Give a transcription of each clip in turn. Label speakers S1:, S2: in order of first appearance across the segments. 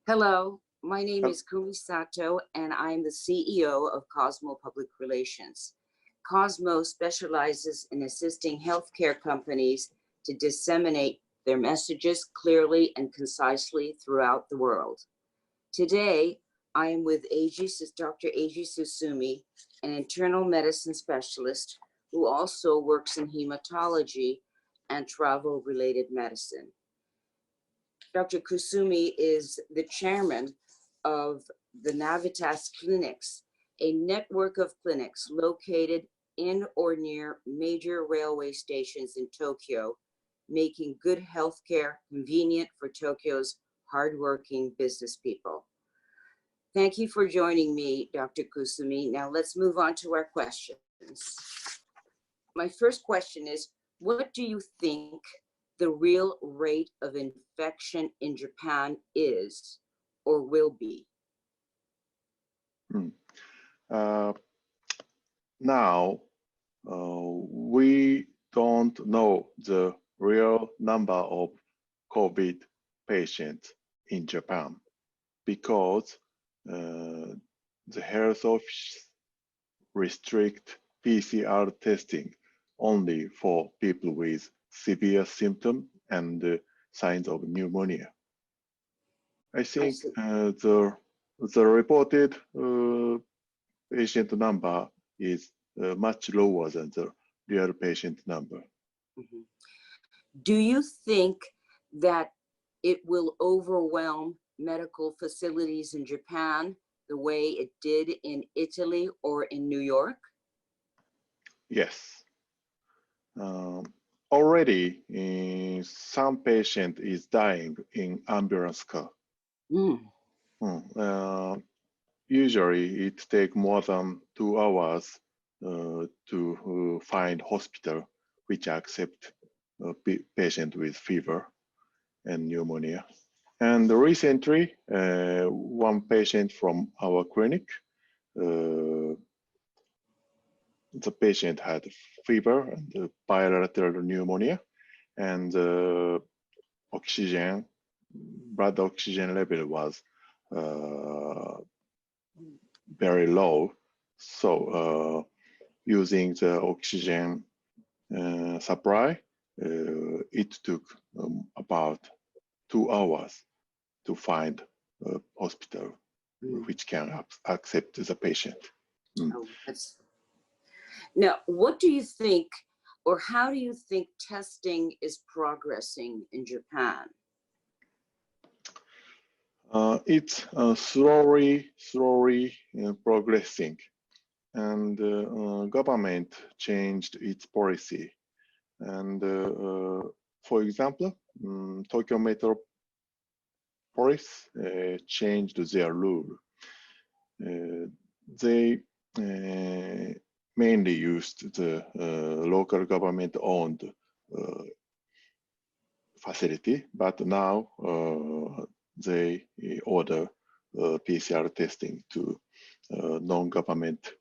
S1: Hello, my name
S2: Uh,
S1: is Kumi Sato, and I'm the CEO of COSMO Public Relations. COSMO specializes in assisting healthcare companies to disseminate their messages clearly and concisely throughout the world. Today, I am with Dr. Eiji Kusumi, an internal medicine specialist who also works in hematology and travel-related medicine. Dr. Kusumi is the chairman of the Navitas Clinics, a network of clinics located in or near major railway stations in Tokyo, making good healthcare convenient for Tokyo's hardworking business people. Thank you for joining me, Dr. Kusumi. Now let's move on to our questions. My first question is, what do you think the real rate of infection in Japan is or will be?
S2: Now, we don't know the real number of COVID patients in Japan because the health office restrict PCR testing only for people with severe symptoms and signs of pneumonia. I think the reported patient number is much lower than the real patient number.
S1: Mm-hmm. Do you think that it will overwhelm medical facilities in Japan the way it did in Italy or in New York?
S2: Yes. Already, some patient is dying in ambulance car. Usually, it takes more than 2 hours to find hospital which accept patient with fever and pneumonia. And recently, one patient from our clinic, the patient had fever and bilateral pneumonia, and blood oxygen level was very low. So using the oxygen supply, it took about 2 hours to find a hospital which can accept the patient.
S1: Oh, now, what do you think, or how do you think testing is progressing in Japan?
S2: It's slowly progressing, and government changed its policy. And for example, Tokyo Metropolis changed their rule. They mainly used the local government-owned facility, but now they order PCR testing to non-government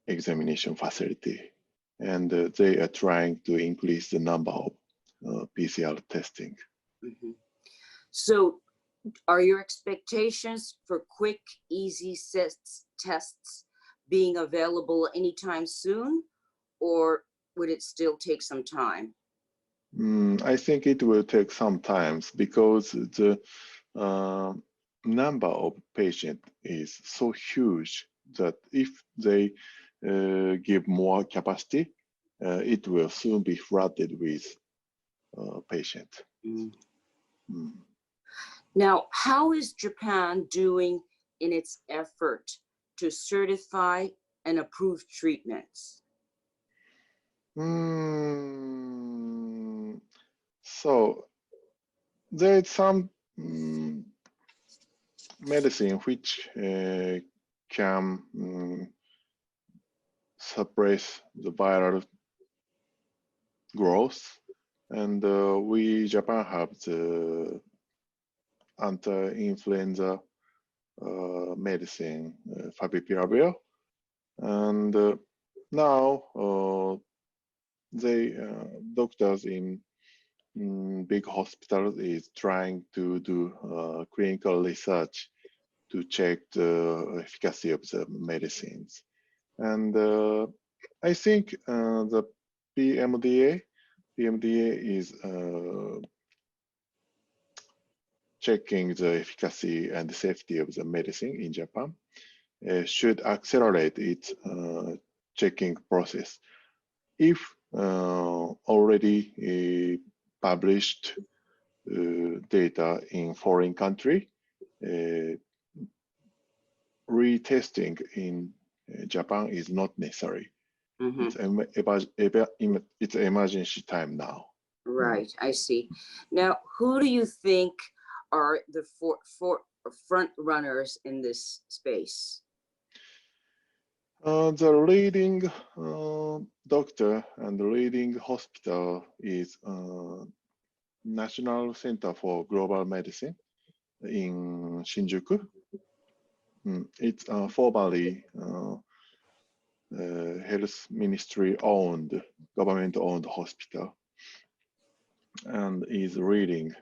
S2: examination facility, and they are trying to increase the number of PCR testing.
S1: Mm-hmm. So are your expectations for quick, easy tests being available anytime soon, or would it still take some time?
S2: I think it will take some time because the number of patients is so huge that if they give more capacity, it will soon be flooded with patients.
S1: Now, how is Japan doing in its effort to certify and approve treatments?
S2: So there's some medicine which can suppress the viral growth, and Japan have the anti-influenza medicine, favipiravir, and now doctors in big hospitals is trying to do clinical research to check the efficacy of the medicines. And I think the PMDA is checking the efficacy and safety of the medicine in Japan. Should accelerate its checking process. If already published data in foreign country, retesting in Japan is not necessary. It's emergency time now.
S1: Right, I see. Now, who do you think are the four front runners in this space?
S2: The leading doctor and the leading hospital is National Center for Global Medicine in Shinjuku. It's formerly health ministry owned, government owned hospital, and is leading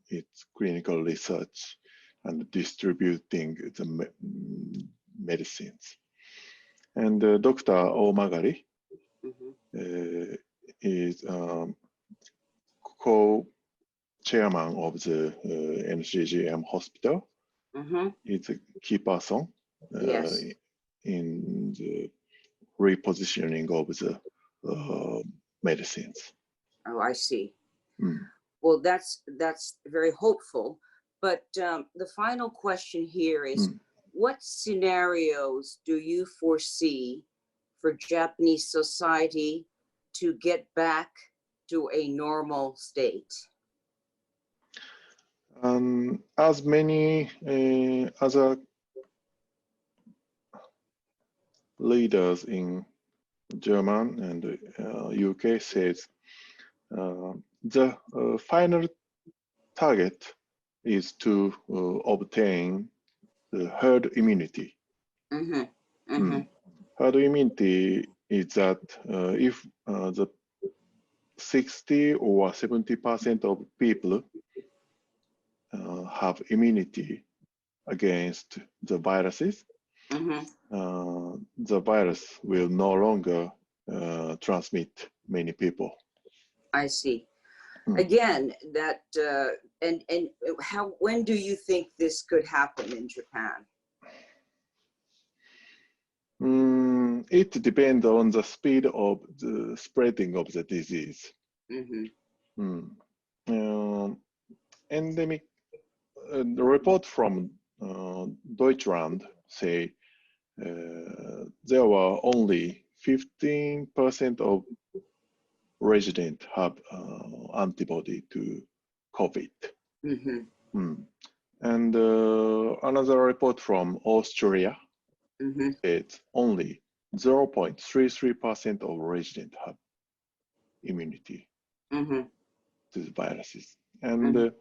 S2: its clinical research and distributing the medicines. And Dr. Omagari is co-chairman of the NCGM hospital. It's a key person in the repositioning of the medicines.
S1: Oh, I see. Well, that's very hopeful. But the final question here is, what scenarios do you foresee for Japanese society to get back to a normal state?
S2: As many other leaders in German and UK says, the final target is to obtain the herd immunity. Herd immunity is that if the 60 or 70% of people have immunity against the viruses, the virus will no longer transmit many people.
S1: I see. Again, that and when do you think this could happen in Japan?
S2: It depends on the speed of the spreading of the disease. Endemic, the report from Deutschland say there were only 15% of residents have antibody to COVID. And another report from Australia, it's only 0.33% of residents have immunity to the viruses. And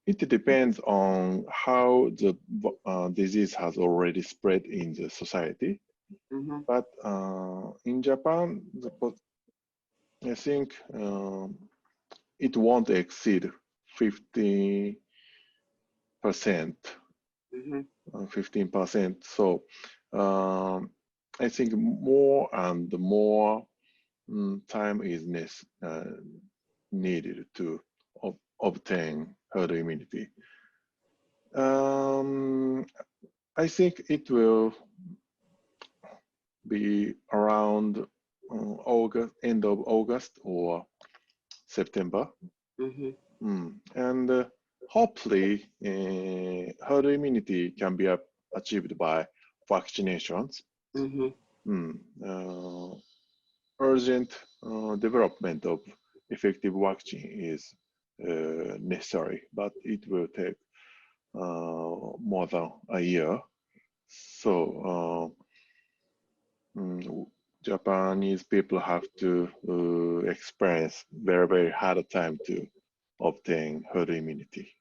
S2: it depends on how the disease has already spread in the society. But in Japan, I think it won't exceed 15%. 15%. So I think more and more time is needed to obtain herd immunity. I think it will be around August, end of August or September. And hopefully herd immunity can be achieved by vaccinations. Urgent development of effective vaccine is necessary, but it will take more than a year. So Japanese people have to experience very, very hard time to obtain herd immunity.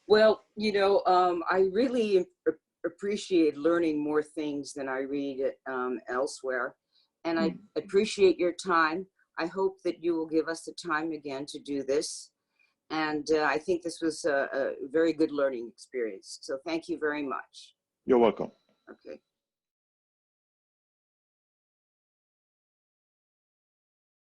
S1: Well, you know, I really appreciate learning more things than I read elsewhere. And I appreciate your time. I hope that you will give us the time again to do this. And I think this was a very good learning experience. So thank you very much.
S2: You're welcome.
S1: Okay.